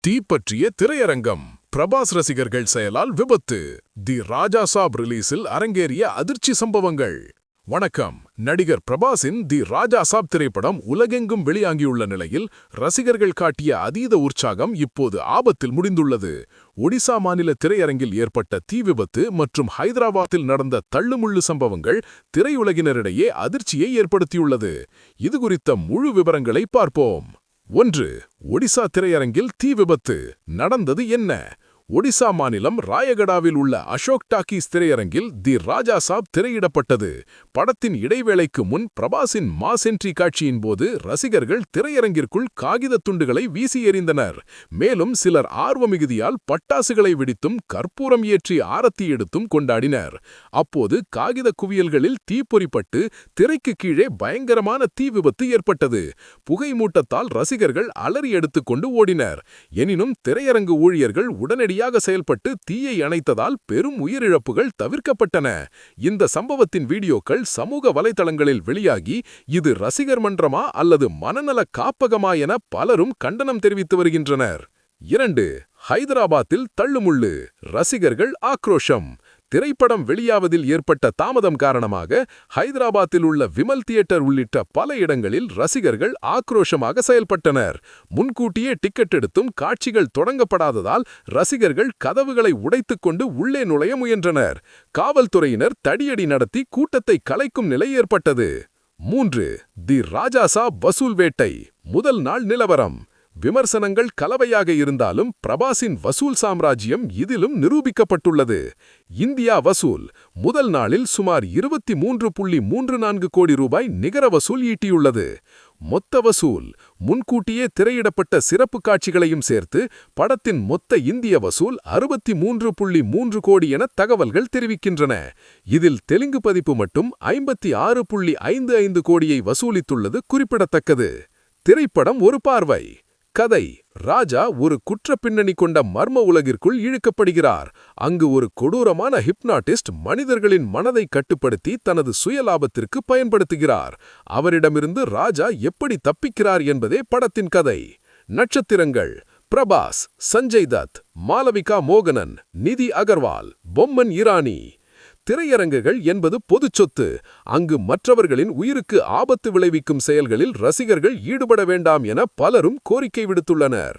தீப்பற்றிய திரையரங்கம். பிரபாஸ் ரசிகர்கள் செயலால் விபத்து. தி ராஜா சாப் ரிலீஸில் அரங்கேறிய அதிர்ச்சி சம்பவங்கள். வணக்கம். நடிகர் பிரபாஸின் தி ராஜா சாப் திரைப்படம் உலகெங்கும் வெளியாகியுள்ள நிலையில் ரசிகர்கள் காட்டிய அதீத உற்சாகம் இப்போது ஆபத்தில் முடிந்துள்ளது. ஒடிசா மாநில திரையரங்கில் ஏற்பட்ட தீ விபத்து மற்றும் ஹைதராபாத்தில் நடந்த தள்ளுமுள்ளு சம்பவங்கள் திரையுலகினரிடையே அதிர்ச்சியை ஏற்படுத்தியுள்ளது. இதுகுறித்த முழு விவரங்களை பார்ப்போம். 1. ஒடிசா திரையரங்கில் தீ விபத்து. நடந்தது என்ன? ஒடிசா மாநிலம் ராயகடாவில் உள்ள அசோக் டாக்கீஸ் திரையரங்கில் தி ராஜா சாப் திரையிடப்பட்டது. படத்தின் இடைவேளைக்கு முன் பிரபாஸின் மாஸ் என்ட்ரி காட்சியின் போது ரசிகர்கள் திரையரங்கிற்குள் காகித துண்டுகளை வீசி எறிந்தனர். மேலும் சிலர் ஆர்வமிகுதியால் பட்டாசுகளை வெடித்தும் கற்பூரம் ஏற்றி ஆரத்தி எடுத்தும் கொண்டாடினர். அப்போது காகித குவியல்களில் தீப்பொறிப்பட்டு திரைக்கு கீழே பயங்கரமான தீ விபத்து ஏற்பட்டது. புகை மூட்டத்தால் ரசிகர்கள் அலறி எடுத்துக்கொண்டு ஓடினர். எனினும் திரையரங்கு ஊழியர்கள் உடனடியாக செயல்பட்டு தீயை அணைத்ததால் பெரும் உயிரிழப்புகள் தவிர்க்கப்பட்டன. இந்த சம்பவத்தின் வீடியோக்கள் சமூக வலைதளங்களில் வெளியாகி இது ரசிகர் மன்றமா அல்லது மனநல காப்பகமா என பலரும் கண்டனம் தெரிவித்து வருகின்றனர். 2. ஹைதராபாத்தில் தள்ளுமுள்ளு. ரசிகர்கள் ஆக்ரோஷம். திரைப்படம் வெளியாவதில் ஏற்பட்ட தாமதம் காரணமாக ஹைதராபாத்தில் உள்ள விமல் தியேட்டர் உள்ளிட்ட பல இடங்களில் ரசிகர்கள் ஆக்ரோஷமாக செயல்பட்டனர். முன்கூட்டியே டிக்கெட் எடுத்தும் காட்சிகள் தொடங்கப்படாததால் ரசிகர்கள் கதவுகளை உடைத்துக்கொண்டு உள்ளே நுழைய முயன்றனர். காவல்துறையினர் தடியடி நடத்தி கூட்டத்தை கலைக்கும் நிலை ஏற்பட்டது. 3. தி ராஜா சாப் வசூல் வேட்டை. முதல் நாள் நிலவரம். விமர்சனங்கள் கலவையாக இருந்தாலும் பிரபாஸின் வசூல் சாம்ராஜ்யம் இதிலும் நிரூபிக்கப்பட்டுள்ளது. இந்தியா வசூல். முதல் நாளில் சுமார் 23.34 கோடி ரூபாய் நிகர வசூல் ஈட்டியுள்ளது. மொத்த வசூல். முன்கூட்டியே திரையிடப்பட்ட சிறப்பு காட்சிகளையும் சேர்த்து படத்தின் மொத்த இந்திய வசூல் 63.3 கோடி என தகவல்கள் தெரிவிக்கின்றன. இதில் தெலுங்கு பதிப்பு மட்டும் 56.55 கோடியை வசூலித்துள்ளது குறிப்பிடத்தக்கது. திரைப்படம் ஒரு பார்வை. கதை. ராஜா ஒரு குற்ற பின்னணி கொண்ட மர்ம உலகிற்குள் இழுக்கப்படுகிறார். அங்கு ஒரு கொடூரமான ஹிப்னாட்டிஸ்ட் மனிதர்களின் மனதை கட்டுப்படுத்தி தனது சுயலாபத்திற்கு பயன்படுத்துகிறார். அவரிடமிருந்து ராஜா எப்படி தப்பிக்கிறார் என்பதே படத்தின் கதை. நட்சத்திரங்கள். பிரபாஸ், சஞ்சய் தத், மாலவிகா மோகனன், நிதி அகர்வால், பொம்மன் இரானி. திரையரங்குகள் என்பது பொதுச் சொத்து. அங்கு மற்றவர்களின் உயிருக்கு ஆபத்து விளைவிக்கும் செயல்களில் ரசிகர்கள் ஈடுபட வேண்டாம் என பலரும் கோரிக்கை விடுத்துள்ளனர்.